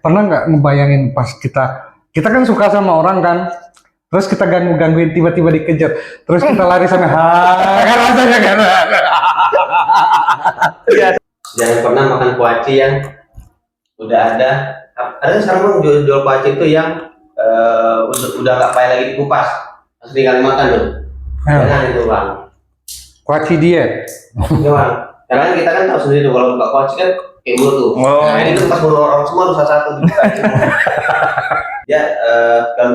Pernah nggak ngebayangin pas kita kan suka sama orang kan, terus kita gangguin tiba-tiba dikejar, terus kita lari sana, kan rasanya kan? Jangan pernah makan kuaci yang udah ada sekarang jual kuaci itu yang udah nggak payah lagi dikupas, harus tinggal makan tuh. Jangan itu bang. Kuaci diet. Ya bang. Karena kita kan tahu sendiri tuh kalau buka kuaci kan kayak tuh. Nah ini tuh pas orang semua tuh satu-satu. Ya kalau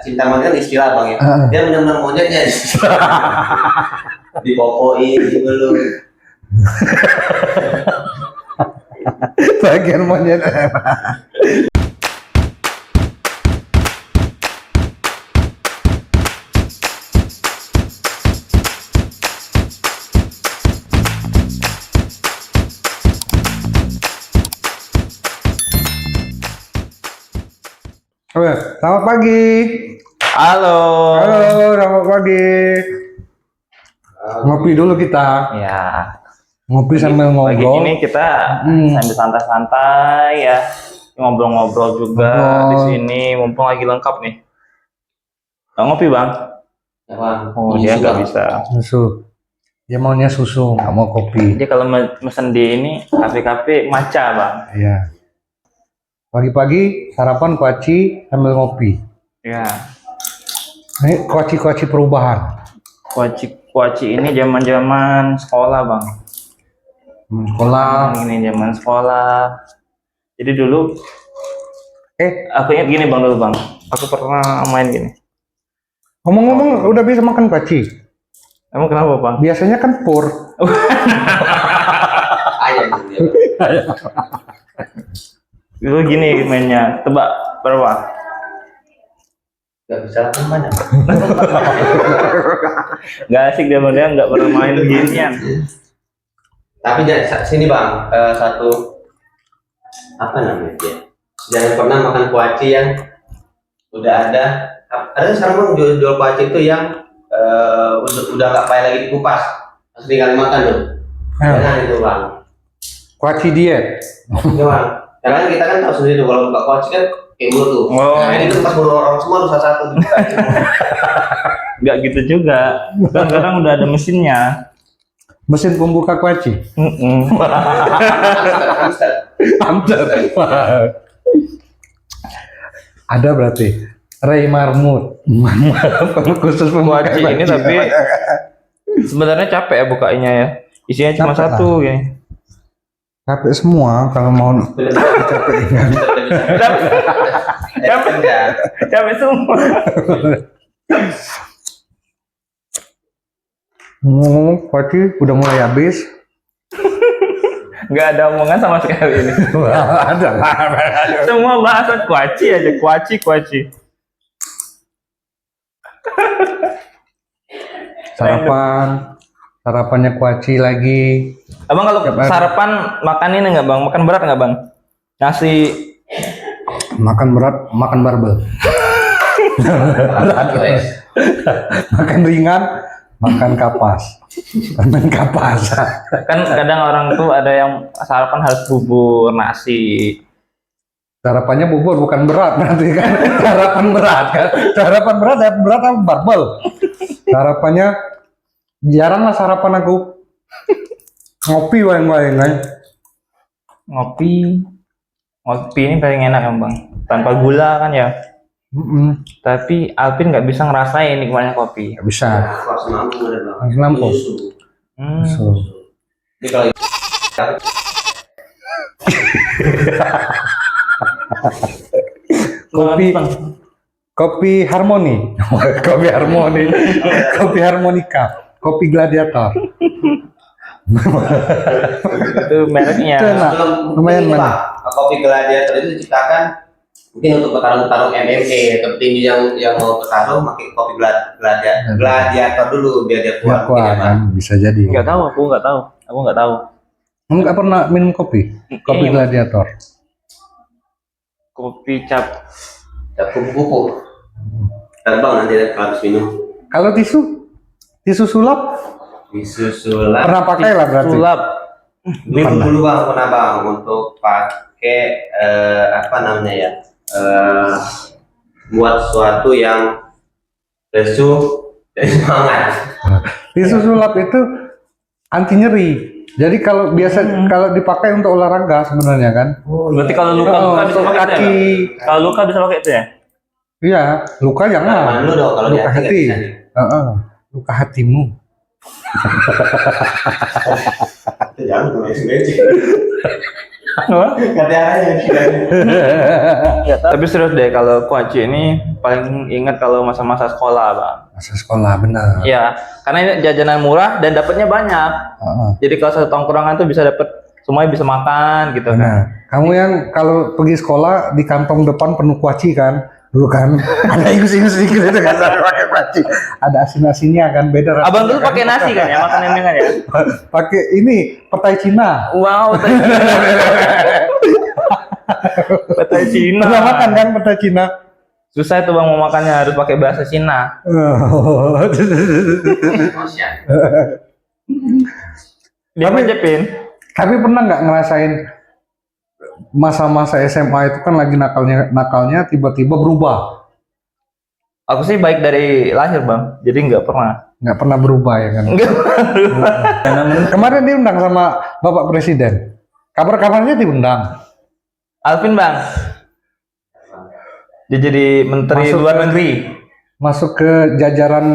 cinta mati kan istilah bang ya. Dia benar-benar monyetnya. Dipopoin dulu. Bagian monyet. Selamat pagi. Halo. Halo, selamat pagi. Ngopi dulu kita. Ya. Ngopi sambil Pagi ngobrol. ini kita sambil santai-santai ya, ngobrol-ngobrol juga di sini. Mumpung lagi lengkap nih. Bang ngopi bang? Ya bang. Oh dia nggak bisa. Susu. Dia maunya susu, nggak mau kopi. Dia kalau mesen di ini kafe-kafe matcha bang. Iya. Pagi-pagi sarapan kuaci sambil ngopi. Ya. Ini kuaci-kuaci perubahan. Kuaci ini zaman-zaman sekolah bang. Sekolah. Ini zaman sekolah. Jadi dulu, aku ingat gini bang dulu bang. Aku pernah main gini. Ngomong-ngomong, udah bisa makan kuaci? Emang kenapa bang? Biasanya kan pur. Ayam. Dulu gini mainnya, tebak berapa? Gak bisa lakukan banyak. Gak asik dia nggak pernah main beginian. Tapi sini bang, satu apa namanya dia? Jangan pernah makan kuaci yang udah ada sekarang jual kuaci itu yang udah nggak payah lagi dikupas, harus tinggal makan tuh. Jangan itu bang. Kuaci diet. Ya bang. Karena kita kan tahu sendiri tuh kalau buka kuaci kan kayak tuh. Nah ini tuh pas orang semua tuh satu-satu. Nggak gitu juga. Kan sekarang udah ada mesinnya. Mesin pembuka kuaci. Hamster. Ada berarti. Ray Marmut. Khusus pembuka Kuaci ini tapi sebenarnya capek ya bukainya ya. Isinya cuma Capek satu gini. Capek semua kalau mau capek kan. Capek semua. Ngomong kuaci udah mulai habis. Nggak ada omongan sama sekali ini. Ada. Semua bahasan kuaci aja, kuaci. Sarapannya kuaci lagi. Abang kalau sarapan makan ini nggak bang? Makan berat nggak bang? Nasi. Makan berat, makan barbel. Makan ringan, makan kapas. Makan kapas. Kan kadang orang tuh ada yang sarapan harus bubur, nasi. Sarapannya bubur bukan berat nanti kan. Sarapan berat kan. Sarapan berat ya berat apa barbel. Sarapannya jarang lah sarapan aku. Ngopi wae-wae kan. Ngopi ini paling enak ya bang, tanpa gula kan ya. Tapi Alvin nggak bisa ngerasain nikmatnya kopi. Nggak bisa. Langsung nampung. Jadi kalau kopi harmoni. Kopi harmonika, kopi gladiator. Itu mereknya. Lumayan mana? Kopi gladiator itu diciptakan mungkin untuk petarung-petarung MMA atau petinju yang mau bertarung pakai kopi gladiator dulu biar dia kuat. Kan bisa jadi. Aku nggak tahu. Nggak pernah minum kopi gladiator. Kopi cap kupu-kupu. Terbang nanti habis minum. Kalau tisu sulap Tisu sulap. pernah pakai lah berarti. sulap Dulu bang pernah bang untuk pakai apa namanya ya, buat sesuatu yang lesu dan semangat. Tisu sulap itu anti nyeri. Jadi kalau biasa kalau dipakai untuk olahraga sebenarnya kan. Berarti kalau luka bisa untuk pakai itu ya? kaki. Bang? Kalau luka bisa pakai itu ya? Iya, luka jangan. Nah, lu dong kalau di Luka hati nggak hati. bisa nih. Luka hatimu. Jangan tuh SBC. Apa? Katanya Ya, tapi serius deh kalau kuaci ini paling ingat kalau masa-masa sekolah bang. Masa sekolah benar. Iya, karena ini jajanan murah dan dapatnya banyak. Jadi kalau satu tongkrongan tuh bisa dapat semuanya bisa makan gitu kan. Benar. Kamu yang kalau pergi sekolah di kantong depan penuh kuaci kan? Dulu kan ada ingus-ingus sedikit itu kan pakai kuaci. Ada asin-asinnya kan beda rasanya. Abang dulu pakai nasi kan ya makanan dengan ya? Pakai ini petai Cina. Wow, petai Cina. Pernah makan kan petai Cina? Susah itu bang mau makannya harus pakai bahasa Cina. Dia Tapi- Jepin. Tapi pernah nggak ngerasain masa-masa SMA itu kan lagi nakalnya tiba-tiba berubah, Aku sih baik dari lahir bang, jadi nggak pernah. nggak pernah berubah ya kan? Nggak Kemarin diundang sama Bapak Presiden, kabar-kabarnya diundang. Alvin bang, dia jadi menteri Masuk luar ke- negeri. Masuk ke jajaran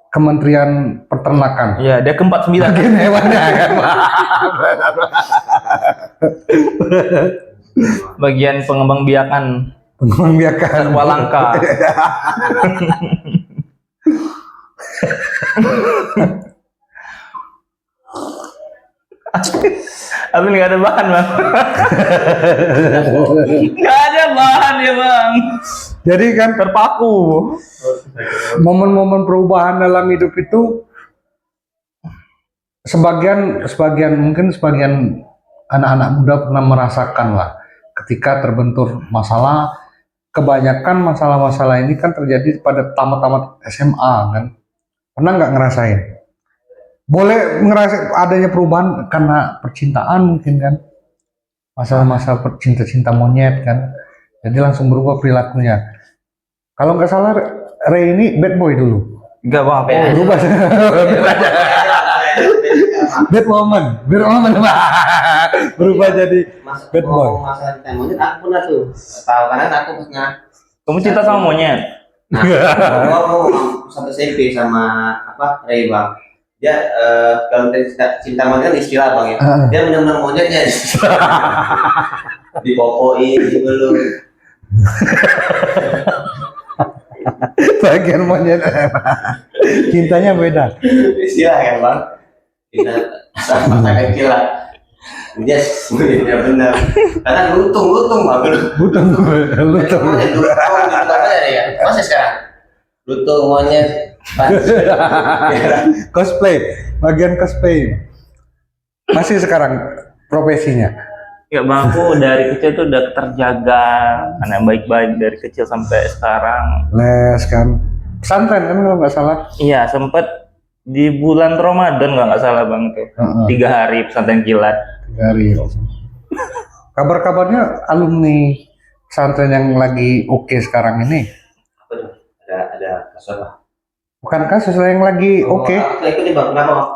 Kementerian Peternakan. Iya, dia ke-49. Bagian hewannya kan? Bagian pengembang biakan Pengembang biakan. satwa langka. Alvin nggak ada bahan bang. Nggak ada bahan ya bang. Jadi kan Terpaku. momen-momen perubahan dalam hidup itu sebagian mungkin sebagian anak-anak muda pernah merasakan lah ketika terbentur masalah. Kebanyakan masalah-masalah ini kan terjadi pada tamat-tamat SMA kan. Pernah nggak ngerasain? Boleh ngerasain adanya perubahan karena percintaan mungkin kan. Masalah-masalah cinta monyet kan. Jadi langsung berubah perilakunya. Kalau nggak salah Ray ini bad boy dulu. Enggak bang, apa ya? Berubah. Bad woman. Berubah jadi bad boy. Masalah cinta monyet aku pernah tuh. Tahu karena aku pernah. Kamu cinta sama monyet? Nah, aku satu SMP sama apa Ray bang. Dia kalau cinta monyet kan istilah bang ya. Dia benar-benar monyetnya. Dipopoin dulu. Bagian monyet. Cintanya beda. Istilah kan bang. Kita sama masa kecil lah. Dia sebenarnya benar. Karena lutung bang. Lutung. Monyet lutung gitu aja ya. Masa sekarang? Lutung monyet. Cosplay. Bagian cosplay. Masih sekarang profesinya. Ya bang, aku dari kecil tuh udah terjaga, anak baik-baik dari kecil sampai sekarang. Les kan. Pesantren kan kalau nggak salah. Iya, sempet di bulan Ramadan nggak salah bang tuh. 3 hari pesantren kilat. Dari kabar-kabarnya alumni pesantren yang lagi oke sekarang ini. Apa tuh? Ada kasus apa? Bukan kasus yang lagi oke. Aku ikut nih bang. Kenapa bang?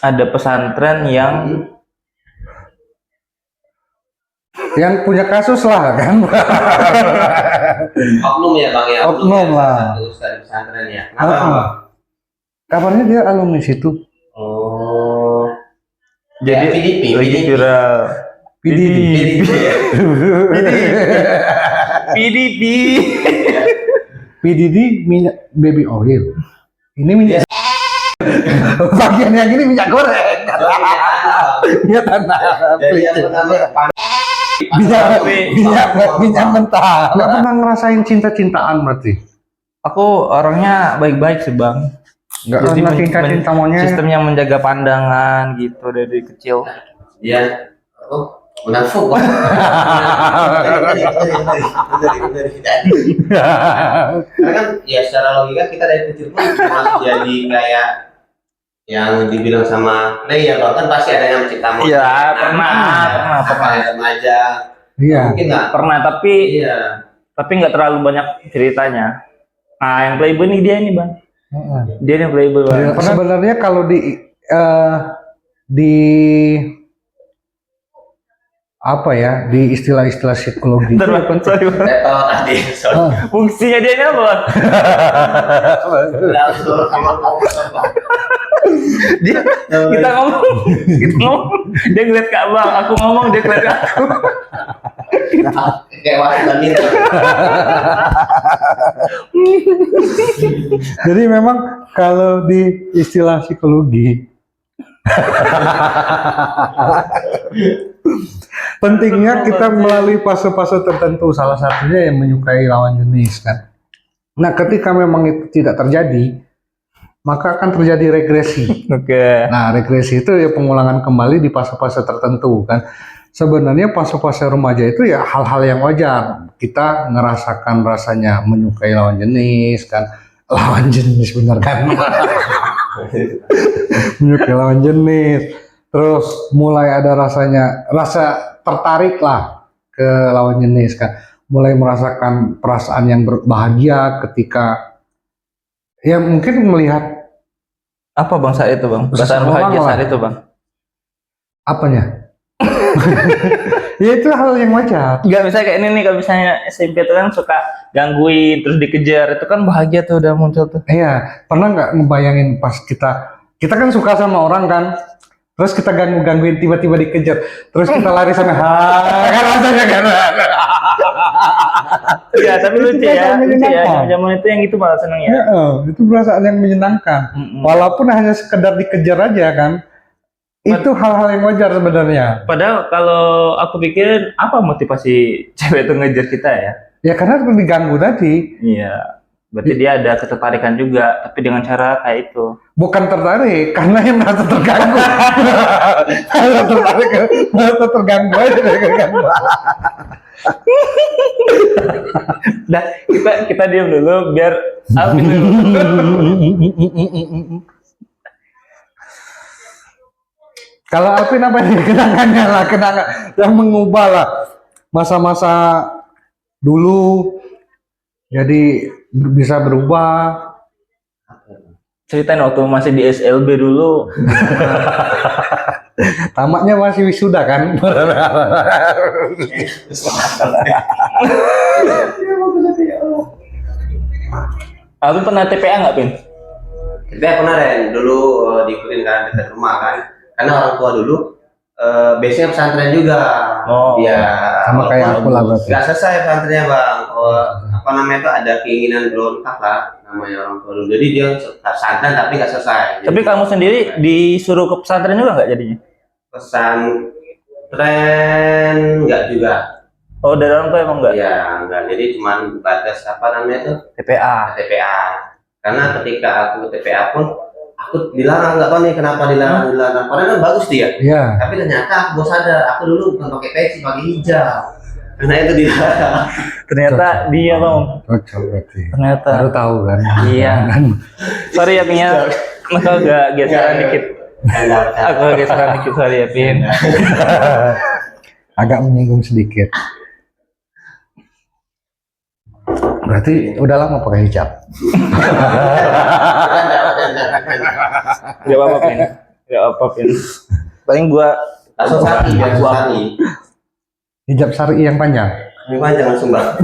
Ada pesantren yang Yang punya kasus lah kan. Oknum ya bang ya. Oknum lah. Satu dari pesantren ya. Kenapa bang? Kabarnya dia alumni situ. Oh. jadi PDP. lagi viral. PDP. PDP. PDD minyak baby oil. Ini minyak. Bagian yang ini minyak goreng. Minyak tanah. Jadi yang pertama Minyak mentah. Nggak pernah ngerasain cinta-cintaan berarti. Aku orangnya baik-baik sih bang. Nggak Jadi pernah cinta monyet. sistemnya menjaga pandangan gitu dari kecil. dia munafik bang. Karena kan ya secara logika kita dari kecil pun masih jadi kayak yang dibilang sama ya bang kan pasti ada yang cinta monyet. Iya, Nah, pernah. remaja. Iya. Mungkin nggak? Pernah, Iya. tapi nggak terlalu banyak ceritanya. Nah, yang playboy nih dia nih bang. Dia nih playboy bang. Ya, sebenarnya kalau di apa ya, di istilah-istilah psikologi itu Bentar, Bang. Sorry, Bang. Leto tadi. Sorry. Fungsinya dia ini apa bang? Langsung sama ngomong. Dia, kita ngomong, dia ngeliat ke abang, aku ngomong dia ngeliat ke aku. Kayak wanita itu. Jadi memang kalau di istilah psikologi pentingnya kita melalui fase-fase tertentu, salah satunya yang menyukai lawan jenis kan. Nah, ketika memang itu tidak terjadi, maka akan terjadi regresi. Oke. Nah, regresi itu ya pengulangan kembali di fase-fase tertentu kan. Sebenarnya fase-fase remaja itu ya hal-hal yang wajar. Kita ngerasakan rasanya menyukai lawan jenis kan. Lawan jenis bener kan. Menyukai lawan jenis. Terus mulai ada rasa tertarik lah ke lawan jenis kan. Mulai merasakan perasaan yang bahagia ketika ya mungkin melihat Apa bang saat itu bang? Perasaan Seseorang bahagia lah. saat itu bang? apanya? Ya itu hal yang wajar. Enggak, misalnya kayak ini nih, kalau misalnya SMP itu kan suka gangguin terus dikejar, itu kan bahagia tuh udah muncul tuh. Iya, pernah nggak ngebayangin pas kita kan suka sama orang kan, terus kita gangguin tiba-tiba dikejar, terus kita lari sampai kan rasanya kan. Iya, tapi Itu lucu ya, perasaan lucu ya. menyenangkan. Zaman itu yang itu malah seneng ya. Itu perasaan yang menyenangkan. Walaupun hanya sekedar dikejar aja kan, itu hal-hal yang wajar sebenarnya. Padahal kalau aku pikir apa motivasi cewek itu ngejar kita ya? Ya karena diganggu tadi, Iya. Berarti dia ada ketertarikan juga, tapi dengan cara kayak itu. bukan tertarik, karena yang merasa terganggu. Merasa tertarik, merasa terganggu aja dari keganggu. Dah, kita diam dulu biar Alvin dulu. Kalau Alvin apa nih kenangannya lah, kenangan yang mengubah lah masa-masa dulu jadi bisa berubah. Ceritain waktu masih di SLB dulu. Tamatnya masih wisuda kan? Alvin pernah TPA nggak, Pin? Kita pernah Ren, dulu diikutin kan dekat rumah kan. Karena orang tua dulu biasanya pesantren juga. Oh. Iya. Sama kayak aku lah berarti. Gak selesai pesantrennya bang. Apa namanya itu ada keinginan berontak lah namanya orang tua dulu. Jadi dia pesantren tapi gak selesai. Tapi kamu sendiri disuruh ke pesantren juga nggak jadinya? Pesantren nggak juga. Oh, dari orang tua emang nggak? Iya nggak. Jadi cuma batas apa namanya itu TPA. TPA. Karena ketika aku TPA pun aku dilarang, nggak tahu nih kenapa dilarang. Padahal kan bagus dia. Iya. Tapi ternyata aku sadar aku dulu bukan pakai peci, pakai hijab. Karena itu dilarang. Ternyata dia bang. Cocok berarti. Ternyata. Baru tahu kan? Iya. Sorry ya Pin ya. Aku agak geseran dikit. Aku agak geseran dikit, sorry ya Pin. Agak menyinggung sedikit. Berarti udah lama pakai hijab. Gak apa-apa Pin. Gak apa-apa Pin. Paling gua Langsung sari, langsung sari. Hijab syar'i yang panjang. Ini panjang langsung bang.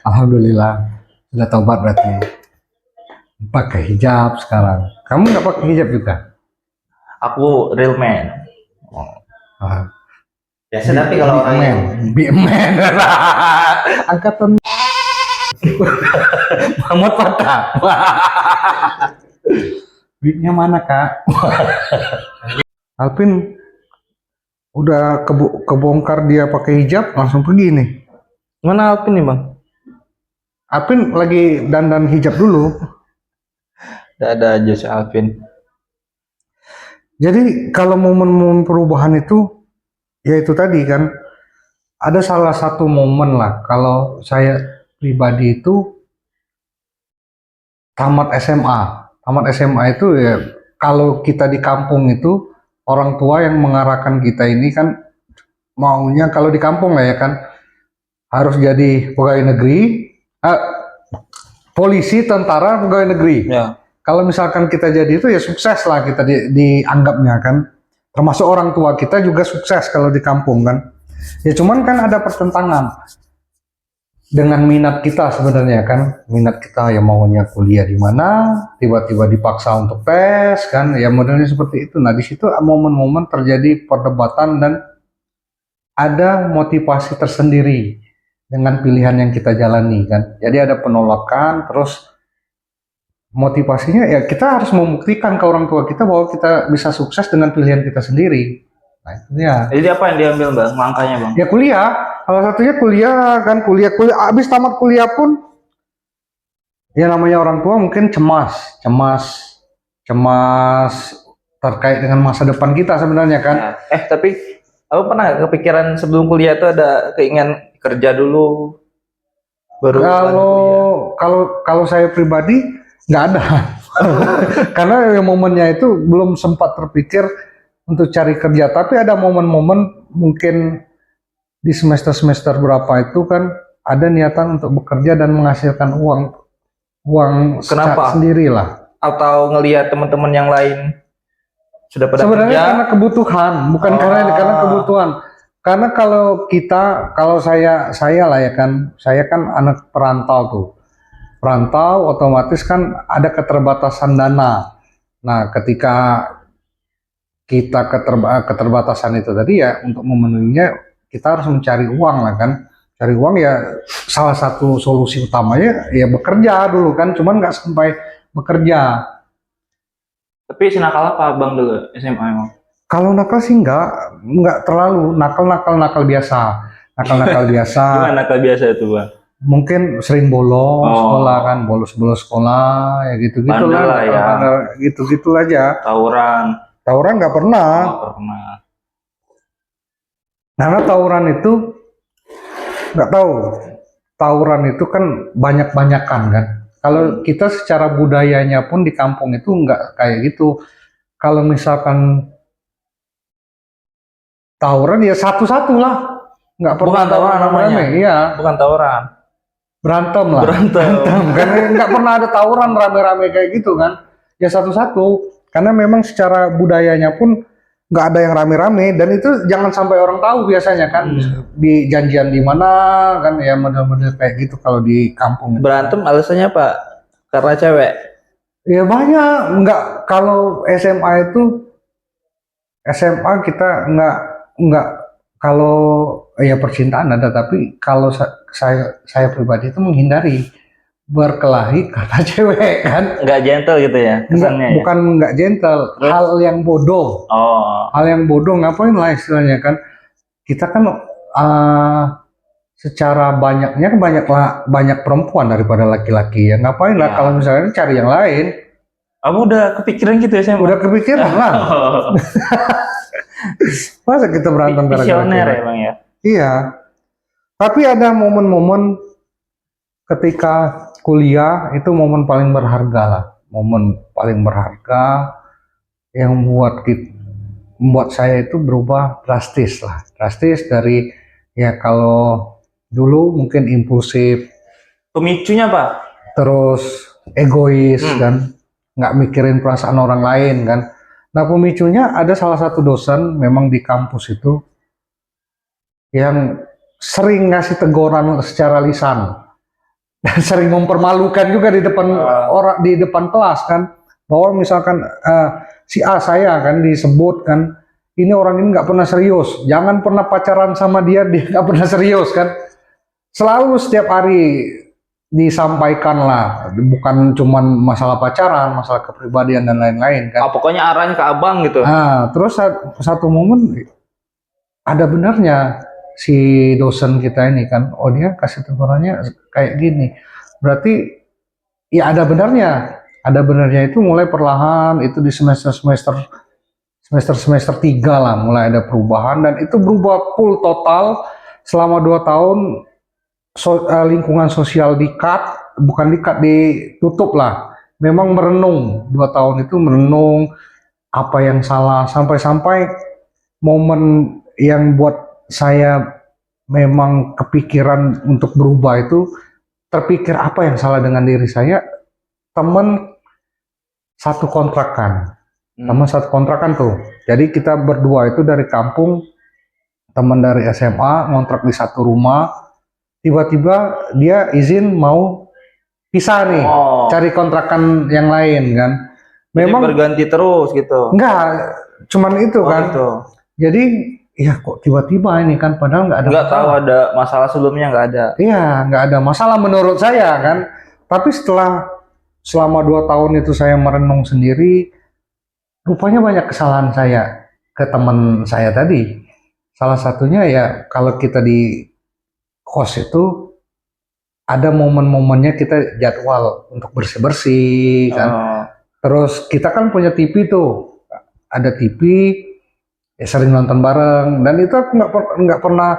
Alhamdulillah sudah taubat berarti. Pakai hijab sekarang. Kamu nggak pakai hijab juga? aku real man. Ah, Biasa tapi kalau orang yang Big man. Angkatan Muhammad Fatah. Bignya mana kak? Alvin udah kebongkar dia pakai hijab langsung pergi nih. Mana Alvin nih bang? Alvin lagi dandan hijab dulu. Gak ada aja si Alvin. Jadi kalau momen-momen perubahan itu, ya itu tadi kan, ada salah satu momen lah. Kalau saya pribadi itu tamat SMA. Tamat SMA itu ya kalau kita di kampung itu orang tua yang mengarahkan kita ini kan maunya kalau di kampung lah ya kan harus jadi pegawai negeri, eh, polisi, tentara, pegawai negeri. Ya. Kalau misalkan kita jadi itu ya sukses lah kita dianggapnya kan. Termasuk orang tua kita juga sukses kalau di kampung kan. Ya cuman kan ada pertentangan dengan minat kita sebenarnya kan. Minat kita ya maunya kuliah di mana, tiba-tiba dipaksa untuk tes kan. Ya modelnya seperti itu. Nah di situ momen-momen terjadi perdebatan dan ada motivasi tersendiri dengan pilihan yang kita jalani kan. Jadi ada penolakan, terus motivasinya ya kita harus membuktikan ke orang tua kita bahwa kita bisa sukses dengan pilihan kita sendiri. Nah itu ya. Jadi apa yang diambil bang? Langkahnya bang? Ya kuliah, salah satunya kuliah kan, kuliah. Abis tamat kuliah pun, ya namanya orang tua mungkin cemas terkait dengan masa depan kita sebenarnya kan. Ya. Tapi aku pernah nggak kepikiran sebelum kuliah itu ada keinginan kerja dulu baru lanjut kuliah? Kalau saya pribadi nggak ada, karena ya momennya itu belum sempat terpikir untuk cari kerja. Tapi ada momen-momen mungkin di semester berapa itu kan ada niatan untuk bekerja dan menghasilkan uang Kenapa? sendiri lah. Atau ngelihat teman-teman yang lain sudah pada Sebenarnya kerja? karena kebutuhan, bukan karena kebutuhan. Karena kalau saya lah ya kan, saya kan anak perantau tuh. Perantau otomatis kan ada keterbatasan dana. Nah, ketika kita keterbatasan itu tadi ya untuk memenuhinya kita harus mencari uang lah kan. Cari uang ya salah satu solusi utamanya ya bekerja dulu kan, cuman nggak sampai bekerja. Tapi senakal apa bang dulu SMA emang? Kalau nakal sih nggak terlalu nakal biasa. Nakal biasa. Gimana nakal biasa itu bang? Mungkin sering bolos sekolah kan, bolos sekolah ya gitu-gitu Bandel lah ya. Gitu-gitu aja. Tawuran Nggak pernah. nggak pernah. Karena tawuran itu nggak tahu. Tawuran itu kan banyak-banyakan kan. Kalau kita secara budayanya pun di kampung itu nggak kayak gitu. Kalau misalkan tawuran ya satu-satu lah. Nggak pernah Bukan tawuran namanya. Iya. Bukan tawuran. Berantem lah. Berantem. Karena nggak pernah ada tawuran rame-rame kayak gitu kan. Ya satu-satu. Karena memang secara budayanya pun nggak ada yang rame-rame. Dan itu jangan sampai orang tahu biasanya kan. Di janjian di mana kan ya model-model kayak gitu kalau di kampung. Berantem alasannya apa? Karena cewek. Ya banyak. Nggak, kalau SMA kita nggak kalau ya percintaan ada, tapi kalau saya pribadi itu menghindari berkelahi karena cewek kan. Nggak gentle gitu ya kesannya ya? Bukan nggak gentle, hal yang bodoh. Hal yang bodoh ngapain lah istilahnya kan. Kita kan secara banyaknya kan banyak perempuan daripada laki-laki ya. Ngapain lah kalau misalnya cari yang lain. Kamu udah kepikiran gitu ya saya? Udah kepikiran lah. Masa kita berantem gara-gara visioner cewek? ya bang ya? Iya. Tapi ada momen-momen ketika kuliah itu momen paling berharga lah. Momen paling berharga yang membuat saya itu berubah drastis lah. Drastis dari ya kalau dulu mungkin impulsif, Pemicunya pak? terus egois kan, nggak mikirin perasaan orang lain kan. Nah pemicunya ada salah satu dosen memang di kampus itu yang sering ngasih teguran secara lisan dan sering mempermalukan juga di depan orang, di depan kelas kan, bahwa misalkan si A saya kan disebut kan, ini orang ini nggak pernah serius, jangan pernah pacaran sama dia nggak pernah serius kan. Selalu setiap hari disampaikan lah, bukan cuman masalah pacaran, masalah kepribadian dan lain-lain kan. Pokoknya arahnya ke abang gitu. Nah, terus satu momen ada benarnya si dosen kita ini kan, oh dia kasih tegurannya kayak gini, berarti ya ada benarnya itu mulai perlahan itu di semester 3 lah mulai ada perubahan, dan itu berubah full total selama 2 tahun. Lingkungan sosial bukan ditutup lah, memang merenung. 2 tahun itu merenung, apa yang salah, sampai-sampai momen yang buat saya memang kepikiran untuk berubah itu, terpikir apa yang salah dengan diri saya. Temen satu kontrakan, teman satu kontrakan tuh. Jadi kita berdua itu dari kampung, teman dari SMA, ngontrak di satu rumah. Tiba-tiba dia izin mau pisah nih, Oh. cari kontrakan yang lain kan. Jadi Memang berganti terus gitu. enggak, cuman itu Oh, kan. gitu. Jadi ya kok tiba-tiba ini kan, padahal nggak ada Nggak tahu masalah. ada masalah sebelumnya, nggak ada. Iya, nggak ada masalah menurut saya kan. Tapi selama 2 tahun itu saya merenung sendiri, rupanya banyak kesalahan saya ke teman saya tadi. Salah satunya ya kalau kita di kos itu ada momen-momennya kita jadwal untuk bersih-bersih kan. Oh. Terus kita kan punya TV tuh, ada TV, ya sering nonton bareng. Dan itu aku nggak pernah.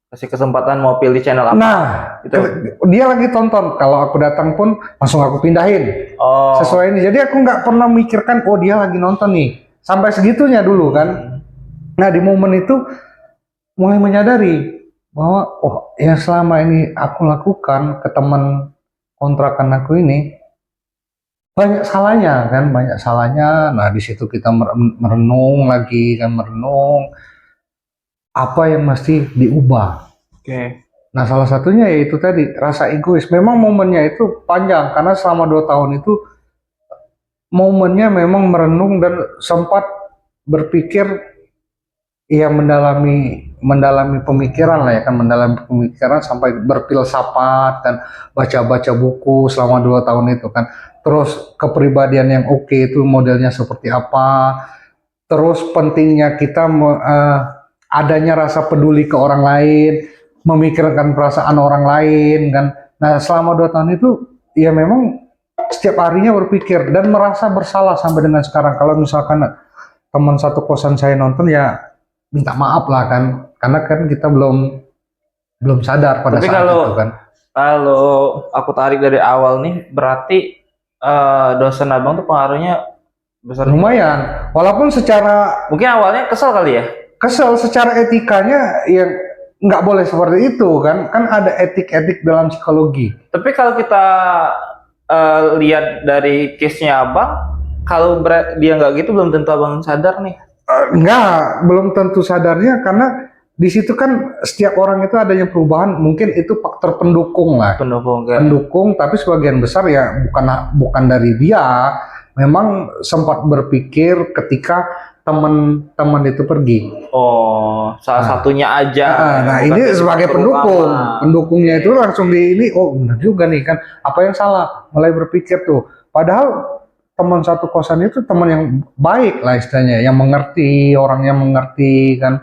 Kasih kesempatan mau pilih channel apa? Nah, Itu. dia lagi tonton. Kalau aku datang pun langsung aku pindahin. Oh. Sesuai ini. Jadi aku nggak pernah mikirkan, oh dia lagi nonton nih. Sampai segitunya dulu kan. Nah di momen itu mulai menyadari bahwa oh yang selama ini aku lakukan ke teman kontrakan aku ini banyak salahnya kan, banyak salahnya. Nah di situ kita merenung lagi kan, merenung apa yang mesti diubah. Oke. Nah salah satunya yaitu tadi rasa egois. Memang momennya itu panjang karena selama 2 tahun itu momennya memang merenung dan sempat berpikir, ya mendalami pemikiran lah ya kan, mendalami pemikiran sampai berfilsafat dan baca-baca buku selama 2 tahun itu kan. Terus kepribadian yang oke itu modelnya seperti apa, terus pentingnya kita adanya rasa peduli ke orang lain, memikirkan perasaan orang lain kan. Nah selama 2 tahun itu ya memang setiap harinya berpikir dan merasa bersalah sampai dengan sekarang. Kalau misalkan teman satu kosan saya nonton ya minta maaf lah kan, karena kan kita belum sadar pada Tapi saat itu kan. Kalau aku tarik dari awal nih, berarti dosen abang tuh pengaruhnya besar. Lumayan, walaupun secara Mungkin awalnya kesel kali ya. kesel, secara etikanya ya nggak boleh seperti itu kan, ada etik-etik dalam psikologi. Tapi kalau kita lihat dari case-nya abang, kalau dia nggak gitu belum tentu abang sadar nih. Enggak, belum tentu sadarnya karena di situ kan setiap orang itu adanya perubahan, mungkin itu faktor pendukung lah. Pendukung kayak. Pendukung, tapi sebagian besar ya bukan dari dia. Memang sempat berpikir ketika teman-teman itu pergi. Oh, salah satunya aja. Nah Bukan ini jadi sebagai faktor pendukung, utama. pendukungnya itu langsung di ini, oh benar juga nih kan, apa yang salah? Mulai berpikir tuh. Padahal teman satu kosan itu teman yang baik lah istilahnya, yang mengerti, orang yang mengerti kan.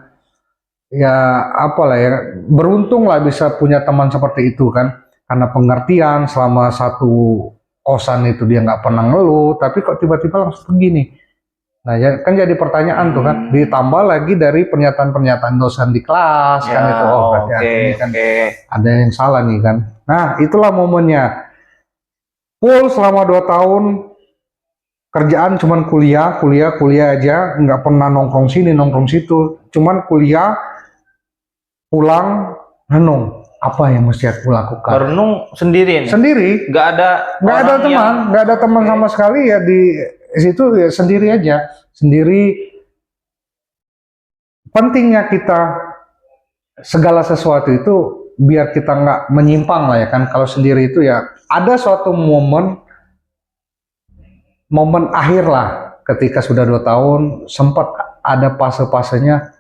Ya apalah ya, beruntung lah bisa punya teman seperti itu kan, karena pengertian selama satu kosan itu dia nggak pernah ngeluh, tapi kok tiba-tiba langsung pergi nih. Nah ya kan jadi pertanyaan tuh kan, ditambah lagi dari pernyataan-pernyataan dosen di kelas kan itu, oh berarti artinya kan ada yang salah nih kan. Nah itulah momennya, full selama 2 tahun kerjaan cuman kuliah aja, nggak pernah nongkrong sini nongkrong situ, cuman kuliah, pulang, renung apa yang mesti aku lakukan. Merenung sendiri nih. Sendiri, Nggak ada teman, nggak ada teman sama sekali ya di situ, ya sendiri aja, sendiri. Pentingnya kita segala sesuatu itu biar kita nggak menyimpang lah ya kan. Kalau sendiri itu ya ada suatu momen akhir lah, ketika sudah 2 tahun sempat ada fase-fasenya,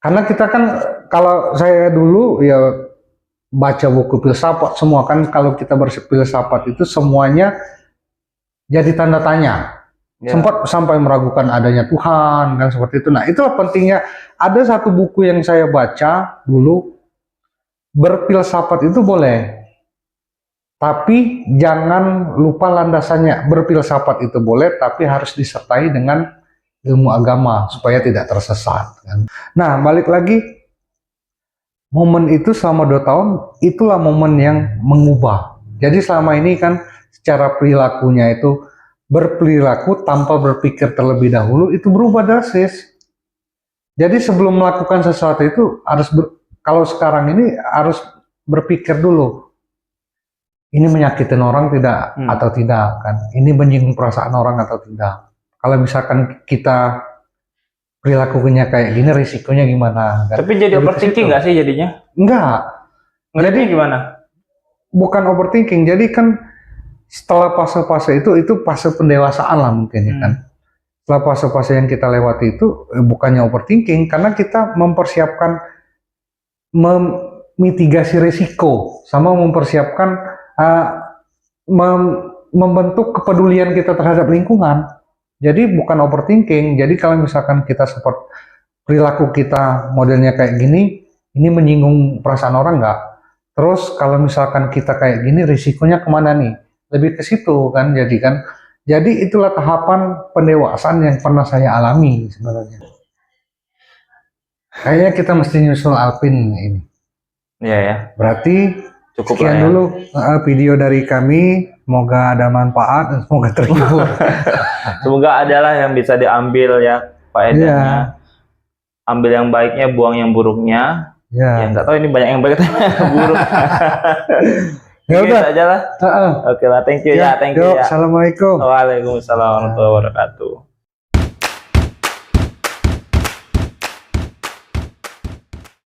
karena kita kan, kalau saya dulu ya baca buku filsafat semua kan, kalau kita berfilsafat itu semuanya jadi tanda tanya. Sempat sampai meragukan adanya Tuhan kan, seperti itu. Nah itulah pentingnya ada satu buku yang saya baca dulu, berfilsafat itu boleh, tapi jangan lupa landasannya. Berfilsafat itu boleh, tapi harus disertai dengan ilmu agama supaya tidak tersesat kan. Nah balik lagi, momen itu selama 2 tahun itulah momen yang mengubah. Jadi selama ini kan secara perilakunya itu berperilaku tanpa berpikir terlebih dahulu itu berubah drastis. Jadi sebelum melakukan sesuatu itu kalau sekarang ini harus berpikir dulu. Ini menyakitin orang tidak atau tidak kan? Ini menyinggung perasaan orang atau tidak? Kalau misalkan kita perilakunya kayak gini, risikonya gimana? Kan? Tapi jadi overthinking nggak sih jadinya? Enggak. Jadi gimana? Bukan overthinking. Jadi kan setelah fase-fase itu fase pendewasaan lah mungkin ya kan. Setelah fase-fase yang kita lewati itu bukannya overthinking karena kita mempersiapkan memitigasi risiko sama mempersiapkan membentuk kepedulian kita terhadap lingkungan. Jadi bukan overthinking. Jadi kalau misalkan kita support perilaku kita modelnya kayak gini, ini menyinggung perasaan orang nggak? Terus kalau misalkan kita kayak gini, risikonya kemana nih? Lebih ke situ kan, jadi itulah tahapan pendewasaan yang pernah saya alami sebenarnya. Kayaknya kita mesti nyusul Alpin ini. Iya ya. Berarti Cukup sekian lah ya. dulu video dari kami. Semoga ada manfaat dan semoga terhibur. Semoga adalah yang bisa diambil ya faedahnya. Iya. Ambil yang baiknya, buang yang buruknya. Ya. Ya nggak tahu ini banyak yang baik atau yang buruk. Ya Gitu udah. aja lah. Oke lah, thank you ya, thank you Yuk, ya. Assalamualaikum. Waalaikumsalam warahmatullahi wabarakatuh.